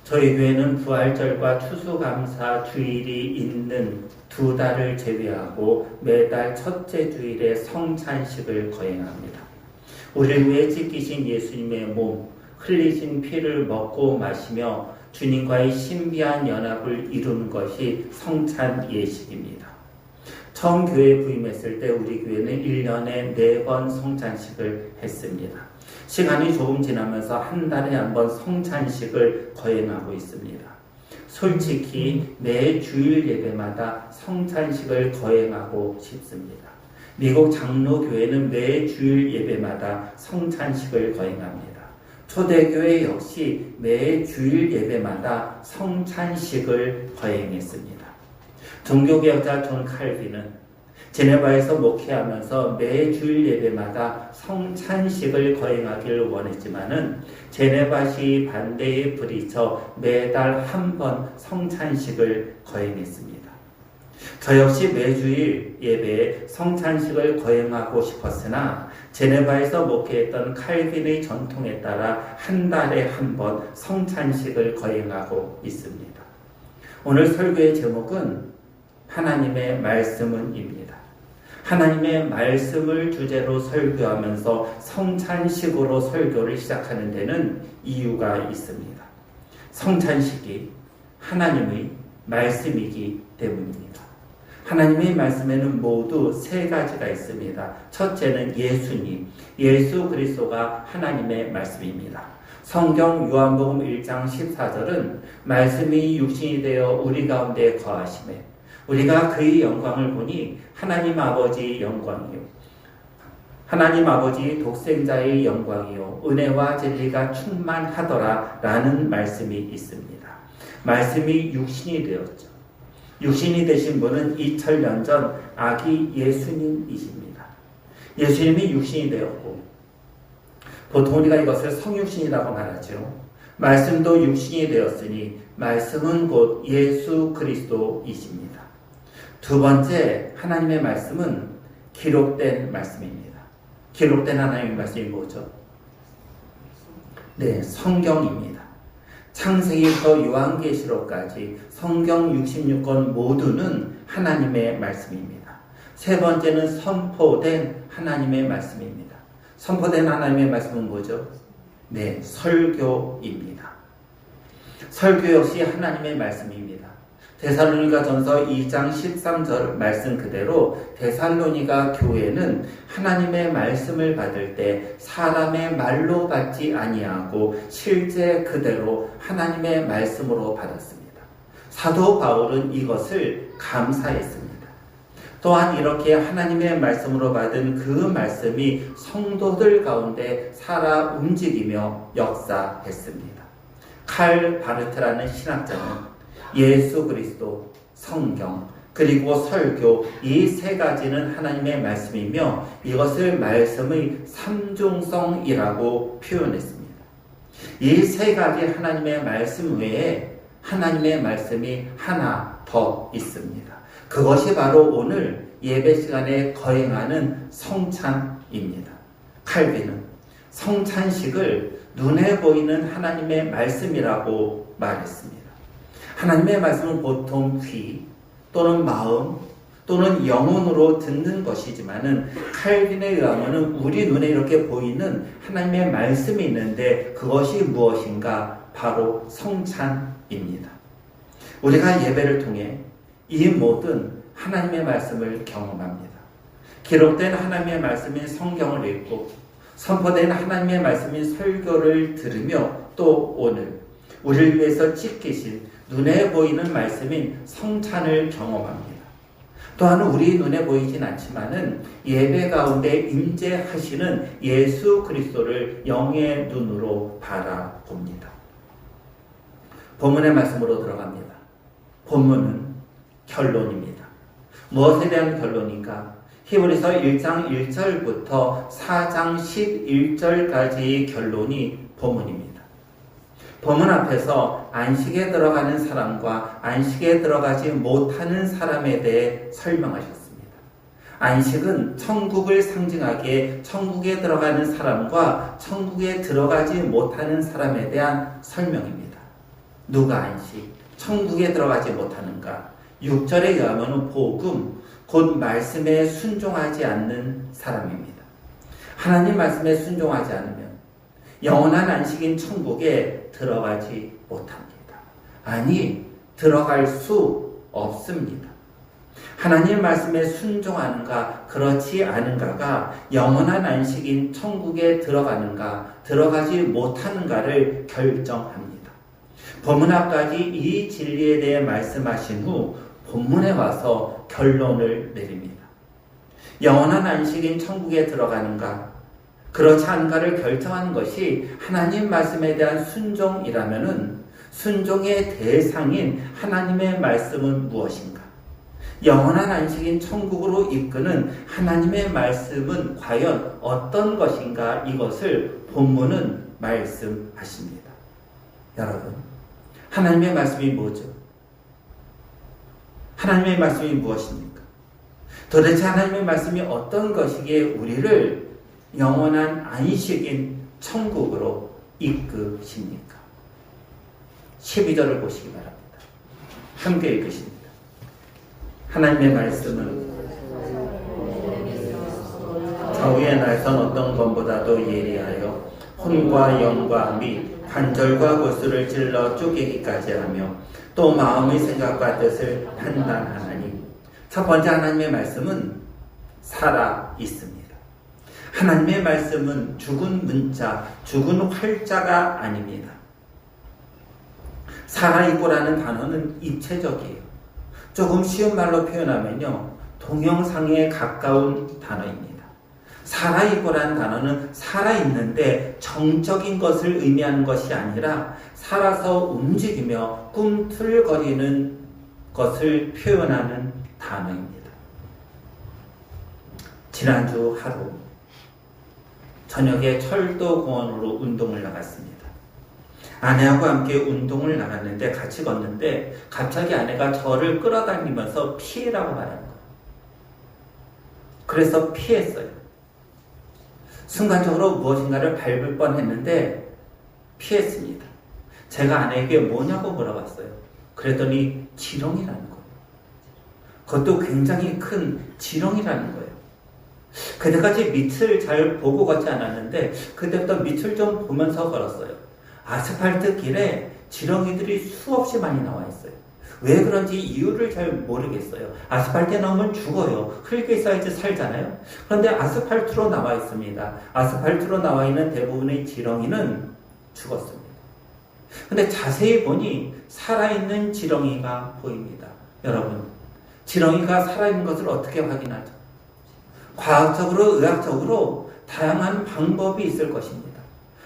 저희 교회는 부활절과 추수감사 주일이 있는 두 달을 제외하고 매달 첫째 주일에 성찬식을 거행합니다. 우리를 위해 찢기신 예수님의 몸, 흘리신 피를 먹고 마시며 주님과의 신비한 연합을 이루는 것이 성찬 예식입니다. 처음 교회에 부임했을 때 우리 교회는 1년에 4번 성찬식을 했습니다. 시간이 조금 지나면서 한 달에 한 번 성찬식을 거행하고 있습니다. 솔직히 매 주일 예배마다 성찬식을 거행하고 싶습니다. 미국 장로교회는 매 주일 예배마다 성찬식을 거행합니다. 초대교회 역시 매 주일 예배마다 성찬식을 거행했습니다. 종교개혁자 존 칼빈은 제네바에서 목회하면서 매 주일 예배마다 성찬식을 거행하기를 원했지만은 제네바시 반대에 부딪혀 매달 한 번 성찬식을 거행했습니다. 저 역시 매주일 예배에 성찬식을 거행하고 싶었으나 제네바에서 목회했던 칼빈의 전통에 따라 한 달에 한 번 성찬식을 거행하고 있습니다. 오늘 설교의 제목은 하나님의 말씀은입니다. 하나님의 말씀을 주제로 설교하면서 성찬식으로 설교를 시작하는 데는 이유가 있습니다. 성찬식이 하나님의 말씀이기 때문입니다. 하나님의 말씀에는 모두 3가지가 있습니다. 첫째는 예수님, 예수 그리스도가 하나님의 말씀입니다. 성경 요한복음 1장 14절은 말씀이 육신이 되어 우리 가운데 거하시매 우리가 그의 영광을 보니 하나님 아버지의 영광이요 하나님 아버지 독생자의 영광이요 은혜와 진리가 충만하더라 라는 말씀이 있습니다. 말씀이 육신이 되었죠. 육신이 되신 분은 2000년 전 아기 예수님이십니다. 예수님이 육신이 되었고 보통 우리가 이것을 성육신이라고 말하죠. 말씀도 육신이 되었으니 말씀은 곧 예수 그리스도이십니다. 두 번째, 하나님의 말씀은 기록된 말씀입니다. 기록된 하나님의 말씀이 뭐죠? 네, 성경입니다. 창세기부터 요한계시록까지 성경 66권 모두는 하나님의 말씀입니다. 세 번째는 선포된 하나님의 말씀입니다. 선포된 하나님의 말씀은 뭐죠? 네, 설교입니다. 설교 역시 하나님의 말씀입니다. 데살로니가전서 2장 13절 말씀 그대로 데살로니가 교회는 하나님의 말씀을 받을 때 사람의 말로 받지 아니하고 실제 그대로 하나님의 말씀으로 받았습니다. 사도 바울은 이것을 감사했습니다. 또한 이렇게 하나님의 말씀으로 받은 그 말씀이 성도들 가운데 살아 움직이며 역사했습니다. 칼 바르트라는 신학자는 예수 그리스도, 성경, 그리고 설교 이 3가지는 하나님의 말씀이며 이것을 말씀의 삼중성이라고 표현했습니다. 이 3가지 하나님의 말씀 외에 하나님의 말씀이 하나 더 있습니다. 그것이 바로 오늘 예배 시간에 거행하는 성찬입니다. 칼빈은 성찬식을 눈에 보이는 하나님의 말씀이라고 말했습니다. 하나님의 말씀은 보통 귀 또는 마음 또는 영혼으로 듣는 것이지만은 칼빈에 의하면은 우리 눈에 이렇게 보이는 하나님의 말씀이 있는데 그것이 무엇인가? 바로 성찬입니다. 우리가 예배를 통해 이 모든 하나님의 말씀을 경험합니다. 기록된 하나님의 말씀인 성경을 읽고 선포된 하나님의 말씀인 설교를 들으며 또 오늘 우리를 위해서 찢기신 눈에 보이는 말씀인 성찬을 경험합니다. 또한 우리 눈에 보이진 않지만은 예배 가운데 임재하시는 예수 그리스도를 영의 눈으로 바라봅니다. 본문의 말씀으로 들어갑니다. 본문은 결론입니다. 무엇에 대한 결론인가? 히브리서 1장 1절부터 4장 11절까지의 결론이 본문입니다. 본문 앞에서 안식에 들어가는 사람과 안식에 들어가지 못하는 사람에 대해 설명하셨습니다. 안식은 천국을 상징하기에 천국에 들어가는 사람과 천국에 들어가지 못하는 사람에 대한 설명입니다. 누가 안식, 천국에 들어가지 못하는가? 6절에 의하면 복음, 곧 말씀에 순종하지 않는 사람입니다. 하나님 말씀에 순종하지 않으면 영원한 안식인 천국에 들어가지 못합니다. 아니, 들어갈 수 없습니다. 하나님 말씀에 순종하는가, 그렇지 않은가가 영원한 안식인 천국에 들어가는가, 들어가지 못하는가를 결정합니다. 본문 앞까지 이 진리에 대해 말씀하신 후 본문에 와서 결론을 내립니다. 영원한 안식인 천국에 들어가는가, 그렇지 않은가를 결정하는 것이 하나님 말씀에 대한 순종이라면은 순종의 대상인 하나님의 말씀은 무엇인가? 영원한 안식인 천국으로 이끄는 하나님의 말씀은 과연 어떤 것인가? 이것을 본문은 말씀하십니다. 여러분, 하나님의 말씀이 뭐죠? 하나님의 말씀이 무엇입니까? 도대체 하나님의 말씀이 어떤 것이기에 우리를 영원한 안식인 천국으로 이끄십니까? 12절을 보시기 바랍니다. 함께 읽으십니다. 하나님의 말씀은 저위의 날선 어떤 것보다도 예리하여 혼과 영과 및 관절과 골수를 찔러 쪼개기까지 하며 또 마음의 생각과 뜻을 판단하나니. 첫 번째, 하나님의 말씀은 살아 있습니다. 하나님의 말씀은 죽은 문자, 죽은 활자가 아닙니다. 살아있고라는 단어는 입체적이에요. 조금 쉬운 말로 표현하면요, 동영상에 가까운 단어입니다. 살아있고라는 단어는 살아있는데 정적인 것을 의미하는 것이 아니라 살아서 움직이며 꿈틀거리는 것을 표현하는 단어입니다. 지난주 하루 저녁에 철도공원으로 운동을 나갔습니다. 아내하고 함께 운동을 나갔는데 같이 걷는데 갑자기 아내가 저를 끌어당기면서 피해라고 말하는 거예요. 그래서 피했어요. 순간적으로 무엇인가를 밟을 뻔했는데 피했습니다. 제가 아내에게 뭐냐고 물어봤어요. 그랬더니 지렁이라는 거예요. 그것도 굉장히 큰 지렁이라는 거예요. 그때까지 밑을 잘 보고 걷지 않았는데 그때부터 밑을 좀 보면서 걸었어요. 아스팔트 길에 지렁이들이 수없이 많이 나와 있어요. 왜 그런지 이유를 잘 모르겠어요. 아스팔트에 나오면 죽어요. 흙에 있어야지 살잖아요. 그런데 아스팔트로 나와 있습니다. 아스팔트로 나와 있는 대부분의 지렁이는 죽었습니다. 근데 자세히 보니 살아있는 지렁이가 보입니다. 여러분, 지렁이가 살아있는 것을 어떻게 확인하죠? 과학적으로, 의학적으로 다양한 방법이 있을 것입니다.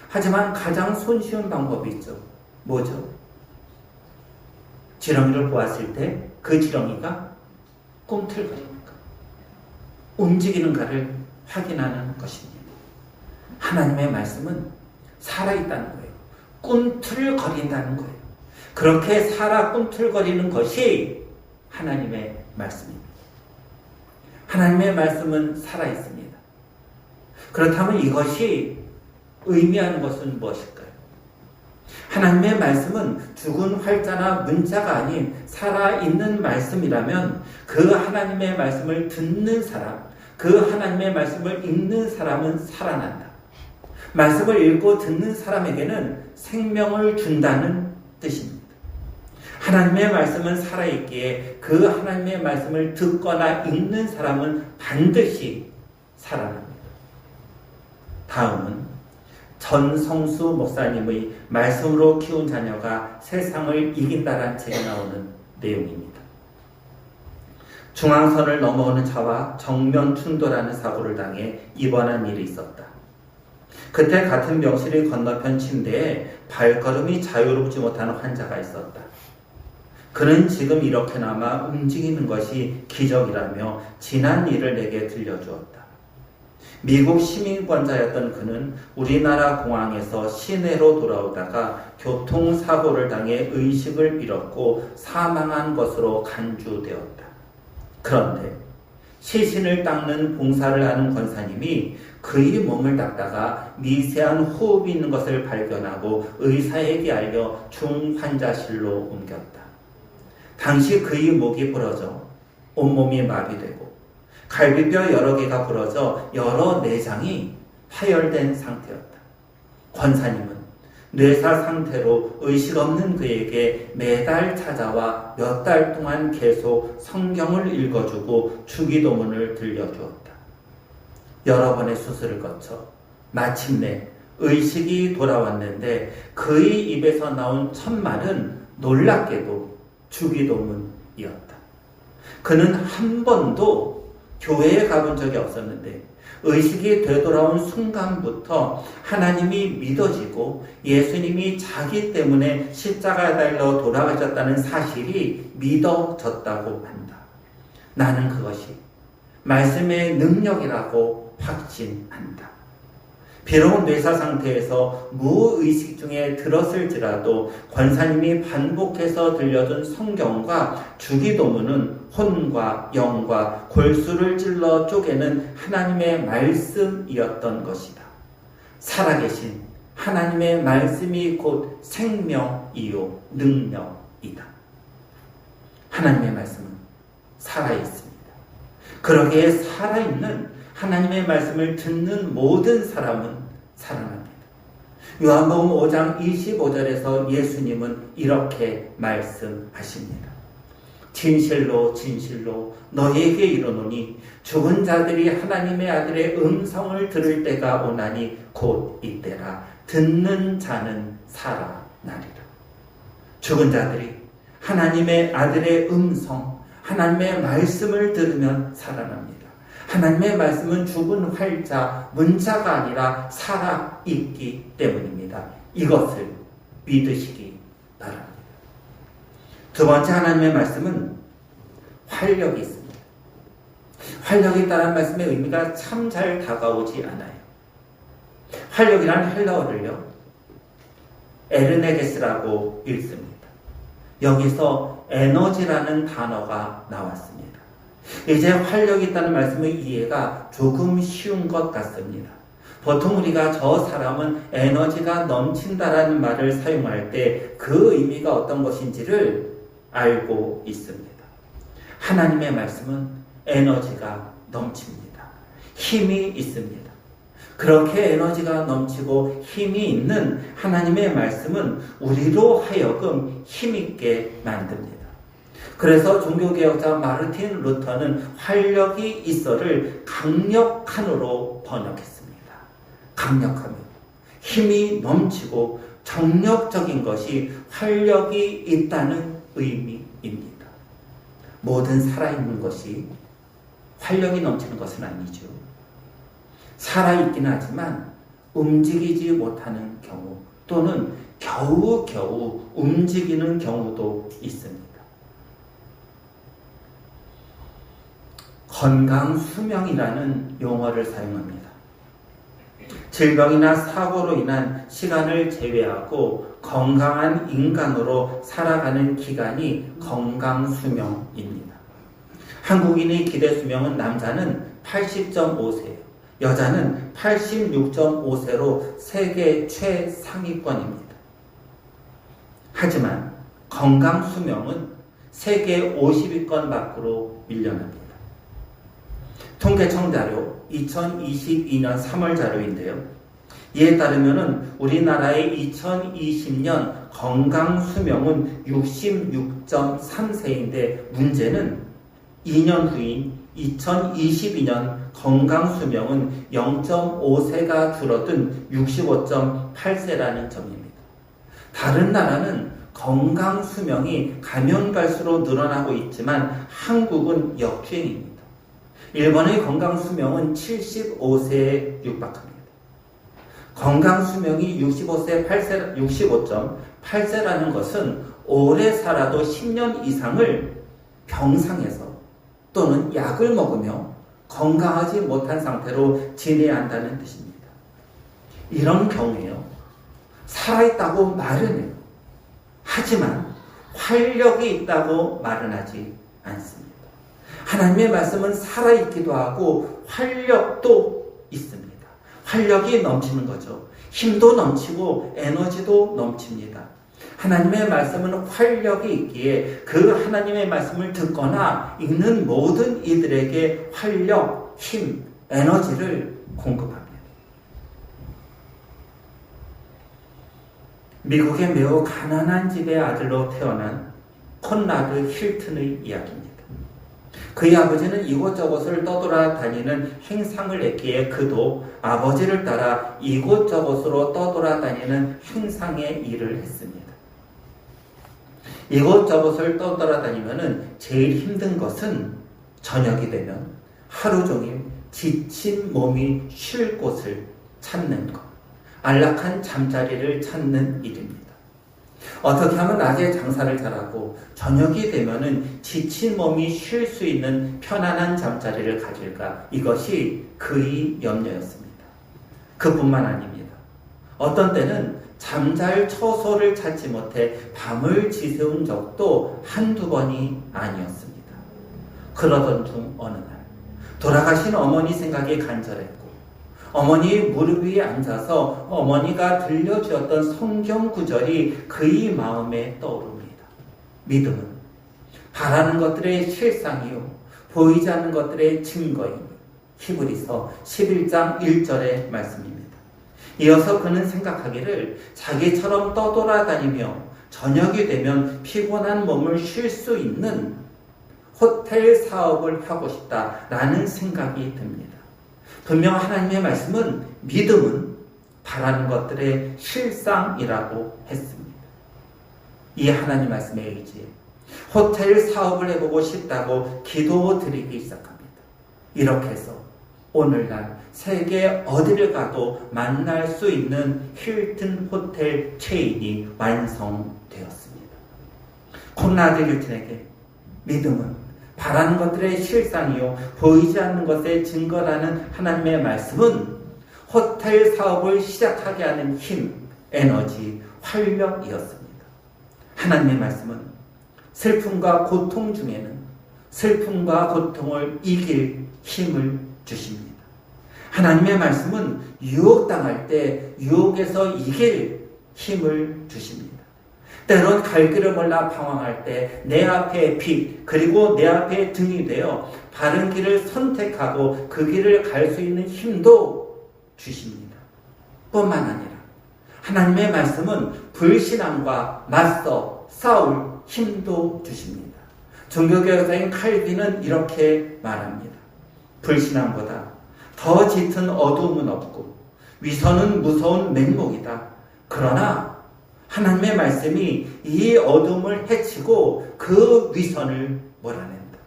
하지만 가장 손쉬운 방법이 있죠. 뭐죠? 지렁이를 보았을 때 그 지렁이가 꿈틀거립니까? 움직이는가를 확인하는 것입니다. 하나님의 말씀은 살아있다는 거예요. 꿈틀거린다는 거예요. 그렇게 살아 꿈틀거리는 것이 하나님의 말씀입니다. 하나님의 말씀은 살아있습니다. 그렇다면 이것이 의미하는 것은 무엇일까요? 하나님의 말씀은 죽은 활자나 문자가 아닌 살아있는 말씀이라면 그 하나님의 말씀을 듣는 사람, 그 하나님의 말씀을 읽는 사람은 살아난다. 말씀을 읽고 듣는 사람에게는 생명을 준다는 뜻입니다. 하나님의 말씀은 살아있기에 그 하나님의 말씀을 듣거나 읽는 사람은 반드시 살아납니다. 다음은 전성수 목사님의 말씀으로 키운 자녀가 세상을 이긴다라는 책에 나오는 내용입니다. 중앙선을 넘어오는 차와 정면 충돌하는 사고를 당해 입원한 일이 있었다. 그때 같은 병실의 건너편 침대에 발걸음이 자유롭지 못하는 환자가 있었다. 그는 지금 이렇게나마 움직이는 것이 기적이라며 지난 일을 내게 들려주었다. 미국 시민권자였던 그는 우리나라 공항에서 시내로 돌아오다가 교통사고를 당해 의식을 잃었고 사망한 것으로 간주되었다. 그런데 시신을 닦는 봉사를 하는 권사님이 그의 몸을 닦다가 미세한 호흡이 있는 것을 발견하고 의사에게 알려 중환자실로 옮겼다. 당시 그의 목이 부러져 온몸이 마비되고 갈비뼈 여러 개가 부러져 여러 내장이 파열된 상태였다. 권사님은 뇌사 상태로 의식 없는 그에게 매달 찾아와 몇 달 동안 계속 성경을 읽어주고 주기도문을 들려주었다. 여러 번의 수술을 거쳐 마침내 의식이 돌아왔는데 그의 입에서 나온 첫 말은 놀랍게도 주기도문이었다. 그는 한 번도 교회에 가본 적이 없었는데 의식이 되돌아온 순간부터 하나님이 믿어지고 예수님이 자기 때문에 십자가에 달려 돌아가셨다는 사실이 믿어졌다고 한다. 나는 그것이 말씀의 능력이라고 확신한다. 비록 뇌사 상태에서 무의식 중에 들었을지라도 권사님이 반복해서 들려준 성경과 주기도문은 혼과 영과 골수를 찔러 쪼개는 하나님의 말씀이었던 것이다. 살아계신 하나님의 말씀이 곧 생명이요 능력이다. 하나님의 말씀은 살아있습니다. 그러기에 살아있는 하나님의 말씀을 듣는 모든 사람은 살아납니다. 요한복음 5장 25절에서 예수님은 이렇게 말씀하십니다. 진실로 진실로 너희에게 이르노니 죽은 자들이 하나님의 아들의 음성을 들을 때가 오나니 곧 이때라. 듣는 자는 살아나리라. 죽은 자들이 하나님의 아들의 음성, 하나님의 말씀을 들으면 살아납니다. 하나님의 말씀은 죽은 활자, 문자가 아니라 살아있기 때문입니다. 이것을 믿으시기 바랍니다. 두 번째 하나님의 말씀은 활력이 있습니다. 활력이 있다는 말씀의 의미가 참 잘 다가오지 않아요. 활력이란 헬라어를요, 에르네게스라고 읽습니다. 여기서 에너지라는 단어가 나왔습니다. 이제 활력이 있다는 말씀의 이해가 조금 쉬운 것 같습니다. 보통 우리가 저 사람은 에너지가 넘친다라는 말을 사용할 때 그 의미가 어떤 것인지를 알고 있습니다. 하나님의 말씀은 에너지가 넘칩니다. 힘이 있습니다. 그렇게 에너지가 넘치고 힘이 있는 하나님의 말씀은 우리로 하여금 힘있게 만듭니다. 그래서 종교개혁자 마르틴 루터는 활력이 있어를 강력한으로 번역했습니다. 강력하며 힘이 넘치고 정력적인 것이 활력이 있다는 의미입니다. 모든 살아있는 것이 활력이 넘치는 것은 아니죠. 살아있긴 하지만 움직이지 못하는 경우 또는 겨우겨우 움직이는 경우도 있습니다. 건강수명이라는 용어를 사용합니다. 질병이나 사고로 인한 시간을 제외하고 건강한 인간으로 살아가는 기간이 건강수명입니다. 한국인의 기대수명은 남자는 80.5세, 여자는 86.5세로 세계 최상위권입니다. 하지만 건강수명은 세계 50위권 밖으로 밀려납니다. 통계청 자료 2022년 3월 자료인데요. 이에 따르면 우리나라의 2020년 건강수명은 66.3세인데 문제는 2년 후인 2022년 건강수명은 0.5세가 줄어든 65.8세라는 점입니다. 다른 나라는 건강수명이 가면 갈수록 늘어나고 있지만 한국은 역주행입니다. 일본의 건강수명은 75세에 육박합니다. 건강수명이 65.8세라는 것은 오래 살아도 10년 이상을 병상에서 또는 약을 먹으며 건강하지 못한 상태로 지내야 한다는 뜻입니다. 이런 경우에요, 살아있다고 말은 해요. 하지만 활력이 있다고 말은 하지 않습니다. 하나님의 말씀은 살아있기도 하고 활력도 있습니다. 활력이 넘치는 거죠. 힘도 넘치고 에너지도 넘칩니다. 하나님의 말씀은 활력이 있기에 그 하나님의 말씀을 듣거나 읽는 모든 이들에게 활력, 힘, 에너지를 공급합니다. 미국의 매우 가난한 집의 아들로 태어난 콘라드 힐튼의 이야기입니다. 그의 아버지는 이곳저곳을 떠돌아다니는 행상을 했기에 그도 아버지를 따라 이곳저곳으로 떠돌아다니는 행상의 일을 했습니다. 이곳저곳을 떠돌아다니면 제일 힘든 것은 저녁이 되면 하루 종일 지친 몸이 쉴 곳을 찾는 것, 안락한 잠자리를 찾는 일입니다. 어떻게 하면 낮에 장사를 잘하고 저녁이 되면은 지친 몸이 쉴 수 있는 편안한 잠자리를 가질까? 이것이 그의 염려였습니다. 그뿐만 아닙니다. 어떤 때는 잠잘 처소를 찾지 못해 밤을 지새운 적도 한두 번이 아니었습니다. 그러던 중 어느 날 돌아가신 어머니 생각이 간절했고 어머니 무릎 위에 앉아서 어머니가 들려주었던 성경 구절이 그의 마음에 떠오릅니다. 믿음은 바라는 것들의 실상이요 보이지 않는 것들의 증거이니. 히브리서 11장 1절의 말씀입니다. 이어서 그는 생각하기를 자기처럼 떠돌아다니며 저녁이 되면 피곤한 몸을 쉴 수 있는 호텔 사업을 하고 싶다라는 생각이 듭니다. 분명 하나님의 말씀은 믿음은 바라는 것들의 실상이라고 했습니다. 이 하나님 말씀에 의지해 호텔 사업을 해보고 싶다고 기도드리기 시작합니다. 이렇게 해서 오늘날 세계 어디를 가도 만날 수 있는 힐튼 호텔 체인이 완성되었습니다. 콘라드 힐튼에게 믿음은 바라는 것들의 실상이요 보이지 않는 것의 증거라는 하나님의 말씀은 호텔 사업을 시작하게 하는 힘, 에너지, 활력이었습니다. 하나님의 말씀은 슬픔과 고통 중에는 슬픔과 고통을 이길 힘을 주십니다. 하나님의 말씀은 유혹당할 때 유혹에서 이길 힘을 주십니다. 때론 갈 길을 몰라 방황할 때 내 앞에 빛 그리고 내 앞에 등이 되어 바른 길을 선택하고 그 길을 갈 수 있는 힘도 주십니다. 뿐만 아니라 하나님의 말씀은 불신앙과 맞서 싸울 힘도 주십니다. 종교개혁자인 칼빈은 이렇게 말합니다. 불신앙보다 더 짙은 어두움은 없고 위선은 무서운 맹목이다. 그러나 하나님의 말씀이 이 어둠을 해치고 그 위선을 몰아낸다.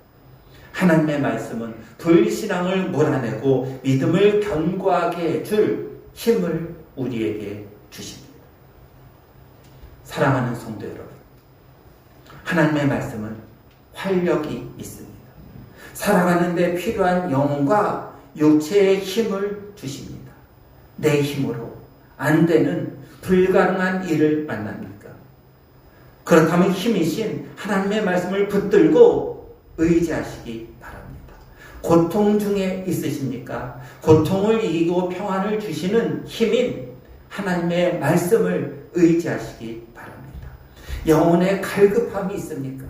하나님의 말씀은 불신앙을 몰아내고 믿음을 견고하게 해줄 힘을 우리에게 주십니다. 사랑하는 성도 여러분, 하나님의 말씀은 활력이 있습니다. 살아가는 데 필요한 영혼과 육체의 힘을 주십니다. 내 힘으로 안 되는 불가능한 일을 만납니까? 그렇다면 힘이신 하나님의 말씀을 붙들고 의지하시기 바랍니다. 고통 중에 있으십니까? 고통을 이기고 평안을 주시는 힘인 하나님의 말씀을 의지하시기 바랍니다. 영혼의 갈급함이 있습니까?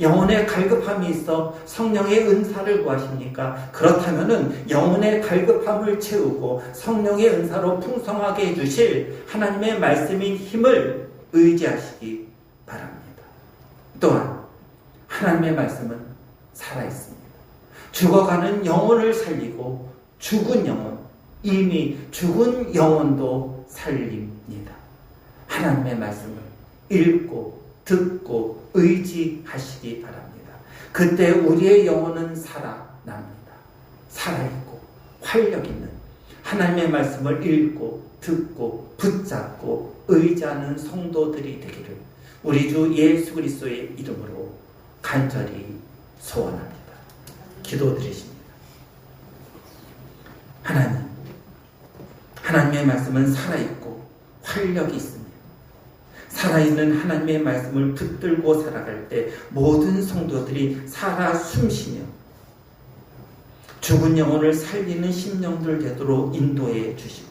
영혼의 갈급함이 있어 성령의 은사를 구하십니까? 그렇다면 영혼의 갈급함을 채우고 성령의 은사로 풍성하게 해주실 하나님의 말씀인 힘을 의지하시기 바랍니다. 또한 하나님의 말씀은 살아있습니다. 죽어가는 영혼을 살리고 죽은 영혼, 이미 죽은 영혼도 살립니다. 하나님의 말씀을 읽고 듣고 의지하시기 바랍니다. 그때 우리의 영혼은 살아납니다. 살아있고 활력 있는 하나님의 말씀을 읽고 듣고 붙잡고 의지하는 성도들이 되기를 우리 주 예수 그리스도의 이름으로 간절히 소원합니다. 기도드리십니다. 하나님의 말씀은 살아있고 활력이 있습니다. 살아있는 하나님의 말씀을 붙들고 살아갈 때 모든 성도들이 살아 숨쉬며 죽은 영혼을 살리는 심령들 되도록 인도해 주시고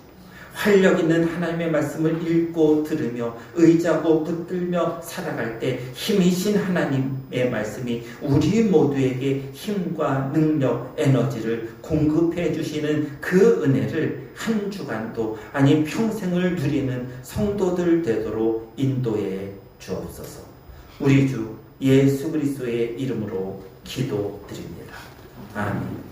활력 있는 하나님의 말씀을 읽고 들으며 의지하고 붙들며 살아갈 때 힘이신 하나님의 말씀이 우리 모두에게 힘과 능력, 에너지를 공급해 주시는 그 은혜를 한 주간도 아니 평생을 누리는 성도들 되도록 인도해 주옵소서. 우리 주 예수 그리스도의 이름으로 기도드립니다. 아멘.